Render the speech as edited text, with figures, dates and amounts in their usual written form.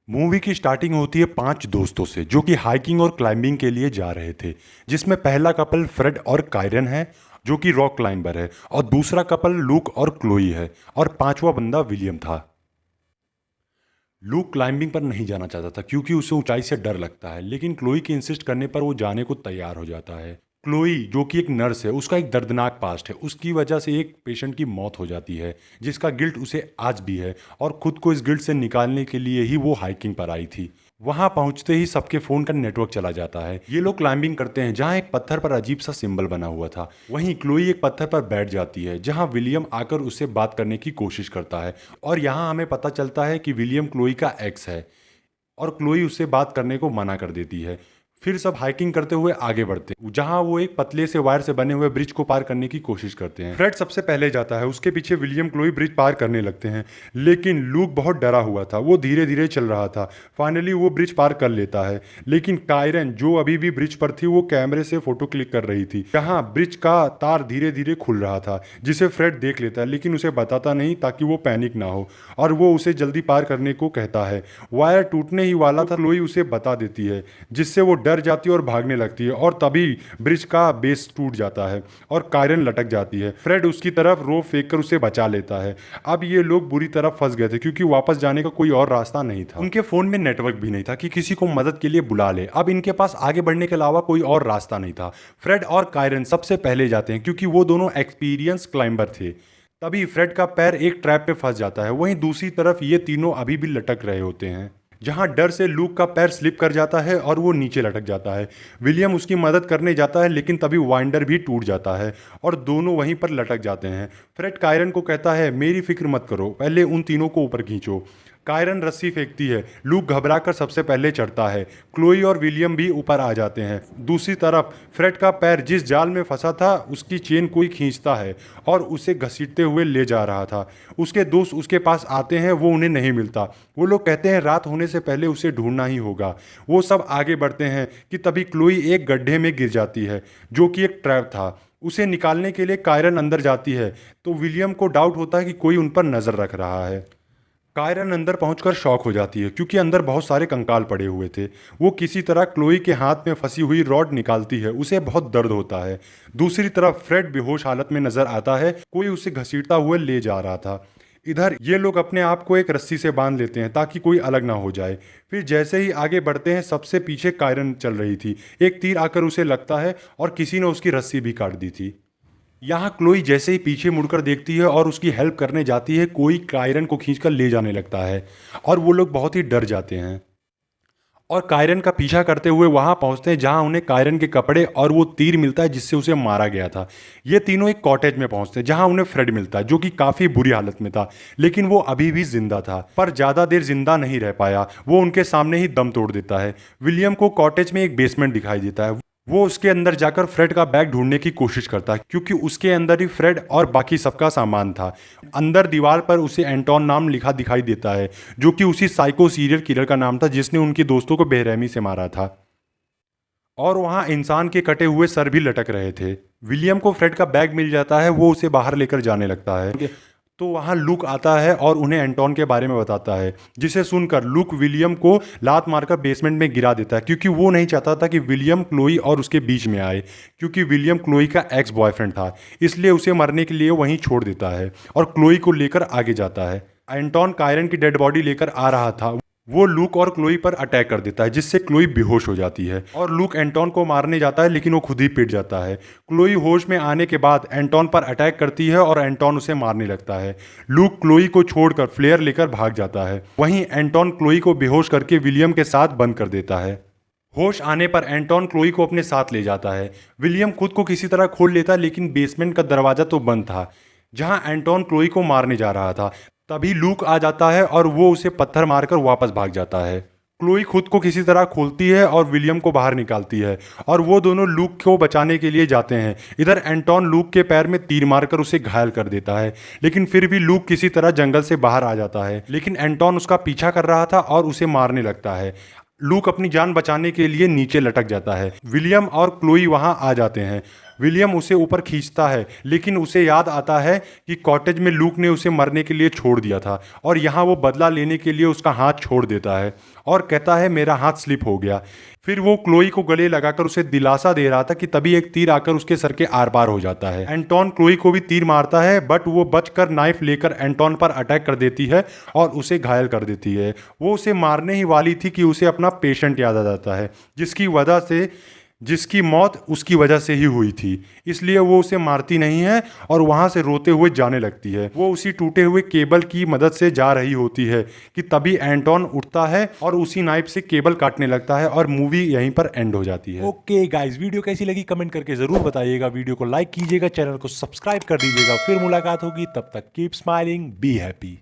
Movie की starting होती है 5 दोस्तों से जो कि हाइकिंग और क्लाइंबिंग के लिए जा रहे थे। जिसमें पहला कपल फ्रेड और कायरन है जो कि रॉक क्लाइंबर है, और दूसरा कपल लूक और क्लोई है, और पांचवा बंदा विलियम था। लूक क्लाइंबिंग पर नहीं जाना चाहता था क्योंकि उसे ऊंचाई से डर लगता है, लेकिन क्लोई के इंसिस्ट करने पर वो जाने को तैयार हो जाता है। क्लोई जो कि एक नर्स है, उसका एक दर्दनाक पास्ट है। उसकी वजह से एक पेशेंट की मौत हो जाती है जिसका गिल्ट उसे आज भी है, और खुद को इस गिल्ट से निकालने के लिए ही वो हाइकिंग पर आई थी। वहां पहुंचते ही सबके फोन का नेटवर्क चला जाता है। ये लोग क्लाइंबिंग करते हैं जहां एक पत्थर पर अजीब सा सिंबल बना हुआ था। वहीं क्लोई एक पत्थर पर बैठ जाती है जहां विलियम आकर उससे बात करने की कोशिश करता है, और यहां हमें पता चलता है कि विलियम क्लोई का एक्स है और क्लोई उससे बात करने को मना कर देती है। फिर सब हाइकिंग करते हुए आगे बढ़ते हैं जहां वो एक पतले से वायर से बने हुए ब्रिज को पार करने की कोशिश करते हैं। फ्रेड सबसे पहले जाता है, उसके पीछे विलियम क्लोई ब्रिज पार करने लगते हैं, लेकिन लूक बहुत डरा हुआ था। वो धीरे धीरे चल रहा था। फाइनली वो ब्रिज पार कर लेता है, लेकिन कायरन जो अभी भी ब्रिज पर थी वो कैमरे से फोटो क्लिक कर रही थी जहां ब्रिज का तार धीरे धीरे खुल रहा था, जिसे फ्रेड देख लेता है लेकिन उसे बताता नहीं ताकि वो पैनिक ना हो, और वो उसे जल्दी पार करने को कहता है। वायर टूटने ही वाला था, क्लोई उसे बता देती है जिससे वो डर जाती है और भागने लगती है, और तभी ब्रिज का बेस टूट जाता है और कायरन लटक जाती है। फ्रेड उसकी तरफ रोप फेंक कर उसे बचा लेता है। अब ये लोग बुरी तरह फंस गए थे क्योंकि वापस जाने का कोई और रास्ता नहीं था। उनके फोन में नेटवर्क भी नहीं था कि किसी को मदद के लिए बुला ले। अब इनके पास आगे बढ़ने के अलावा कोई और रास्ता नहीं था। फ्रेड और कायरन सबसे पहले जाते हैं क्योंकि वो दोनों एक्सपीरियंस क्लाइंबर थे। तभी फ्रेड का पैर एक ट्रैप में फंस जाता है। वहीं दूसरी तरफ ये तीनों अभी भी लटक रहे होते हैं जहां डर से लूक का पैर स्लिप कर जाता है और वो नीचे लटक जाता है। विलियम उसकी मदद करने जाता है लेकिन तभी वाइंडर भी टूट जाता है और दोनों वहीं पर लटक जाते हैं। फ्रेड कायरन को कहता है, मेरी फिक्र मत करो, पहले उन तीनों को ऊपर खींचो। कायरन रस्सी फेंकती है। लूक घबराकर सबसे पहले चढ़ता है। क्लोई और विलियम भी ऊपर आ जाते हैं। दूसरी तरफ फ्रेड का पैर जिस जाल में फंसा था उसकी चेन कोई खींचता है और उसे घसीटते हुए ले जा रहा था। उसके दोस्त उसके पास आते हैं, वो उन्हें नहीं मिलता। वो लोग कहते हैं रात होने से पहले उसे ढूंढना ही होगा। वो सब आगे बढ़ते हैं कि तभी क्लोई एक गड्ढे में गिर जाती है जो कि एक ट्रैप था। उसे निकालने के लिए कायरन अंदर जाती है तो विलियम को डाउट होता है कि कोई उन पर नजर रख रहा है। कायरन अंदर पहुंचकर शॉक हो जाती है क्योंकि अंदर बहुत सारे कंकाल पड़े हुए थे। वो किसी तरह क्लोई के हाथ में फंसी हुई रॉड निकालती है। उसे बहुत दर्द होता है। दूसरी तरफ फ्रेड बेहोश हालत में नजर आता है। कोई उसे घसीटता हुए ले जा रहा था। इधर ये लोग अपने आप को एक रस्सी से बांध लेते हैं ताकि कोई अलग ना हो जाए। फिर जैसे ही आगे बढ़ते हैं सबसे पीछे कायरन चल रही थी। एक तीर आकर उसे लगता है और किसी ने उसकी रस्सी भी काट दी थी। यहाँ क्लोई जैसे ही पीछे मुड़कर देखती है और उसकी हेल्प करने जाती है, कोई कायरन को खींचकर ले जाने लगता है और वो लोग बहुत ही डर जाते हैं और कायरन का पीछा करते हुए वहां पहुंचते हैं जहां उन्हें कायरन के कपड़े और वो तीर मिलता है जिससे उसे मारा गया था। ये तीनों एक कॉटेज में पहुंचते हैं जहां उन्हें फ्रेड मिलता है जो कि काफी बुरी हालत में था, लेकिन वो अभी भी जिंदा था, पर ज्यादा देर जिंदा नहीं रह पाया। वो उनके सामने ही दम तोड़ देता है। विलियम को कॉटेज में एक बेसमेंट दिखाई देता है। वो उसके अंदर जाकर फ्रेड का बैग ढूंढने की कोशिश करता है क्योंकि उसके अंदर ही फ्रेड और बाकी सबका सामान था। अंदर दीवार पर उसे एंटोन नाम लिखा दिखाई देता है जो कि उसी साइको सीरियल किलर का नाम था जिसने उनके दोस्तों को बेरहमी से मारा था, और वहां इंसान के कटे हुए सर भी लटक रहे थे। विलियम को फ्रेड का बैग मिल जाता है। वो उसे बाहर लेकर जाने लगता है तो वहां लूक आता है और उन्हें एंटोन के बारे में बताता है, जिसे सुनकर लूक विलियम को लात मारकर बेसमेंट में गिरा देता है क्योंकि वो नहीं चाहता था कि विलियम क्लोई और उसके बीच में आए, क्योंकि विलियम क्लोई का एक्स बॉयफ्रेंड था। इसलिए उसे मरने के लिए वहीं छोड़ देता है और क्लोई को लेकर आगे जाता है। एंटोन कायरन की डेड बॉडी लेकर आ रहा था। वो लूक और क्लोई पर अटैक कर देता है जिससे क्लोई बेहोश हो जाती है और लूक एंटोन को मारने जाता है लेकिन वो खुद ही पिट जाता है। क्लोई होश में आने के बाद एंटोन पर अटैक करती है और एंटोन उसे मारने लगता है। लूक क्लोई को छोड़कर फ्लेयर लेकर भाग जाता है। वहीं एंटोन क्लोई को बेहोश करके विलियम के साथ बंद कर देता है। होश आने पर एंटोन क्लोई को अपने साथ ले जाता है। विलियम खुद को किसी तरह खोल लेता है लेकिन बेसमेंट का दरवाजा तो बंद था जहां एंटोन क्लोई को मारने जा रहा था। तभी लूक आ जाता है और वो उसे पत्थर मारकर वापस भाग जाता है। क्लोई खुद को किसी तरह खोलती है और विलियम को बाहर निकालती है और वो दोनों लूक को बचाने के लिए जाते हैं। इधर एंटोन लूक के पैर में तीर मारकर उसे घायल कर देता है, लेकिन फिर भी लूक किसी तरह जंगल से बाहर आ जाता है। लेकिन एंटोन उसका पीछा कर रहा था और उसे मारने लगता है। लूक अपनी जान बचाने के लिए नीचे लटक जाता है। विलियम और क्लोई वहां आ जाते हैं। विलियम उसे ऊपर खींचता है, लेकिन उसे याद आता है कि कॉटेज में लूक ने उसे मरने के लिए छोड़ दिया था और यहाँ वो बदला लेने के लिए उसका हाथ छोड़ देता है और कहता है मेरा हाथ स्लिप हो गया। फिर वो क्लोई को गले लगाकर उसे दिलासा दे रहा था कि तभी एक तीर आकर उसके सर के आर पार हो जाता है। एंटोन क्लोई को भी तीर मारता है, बट वो बचकर नाइफ लेकर एंटोन पर अटैक कर देती है और उसे घायल कर देती है। वो उसे मारने ही वाली थी कि उसे अपना पेशेंट याद आ जाता है, जिसकी मौत उसकी वजह से ही हुई थी। इसलिए वो उसे मारती नहीं है और वहां से रोते हुए जाने लगती है। वो उसी टूटे हुए केबल की मदद से जा रही होती है कि तभी एंटोन उठता है और उसी नाइफ से केबल काटने लगता है और मूवी यहीं पर एंड हो जाती है। ओके गाइस, वीडियो कैसी लगी कमेंट करके जरूर बताइएगा। वीडियो को लाइक कीजिएगा, चैनल को सब्सक्राइब कर दीजिएगा। फिर मुलाकात होगी, तब तक कीप स्माइलिंग, बी हैप्पी।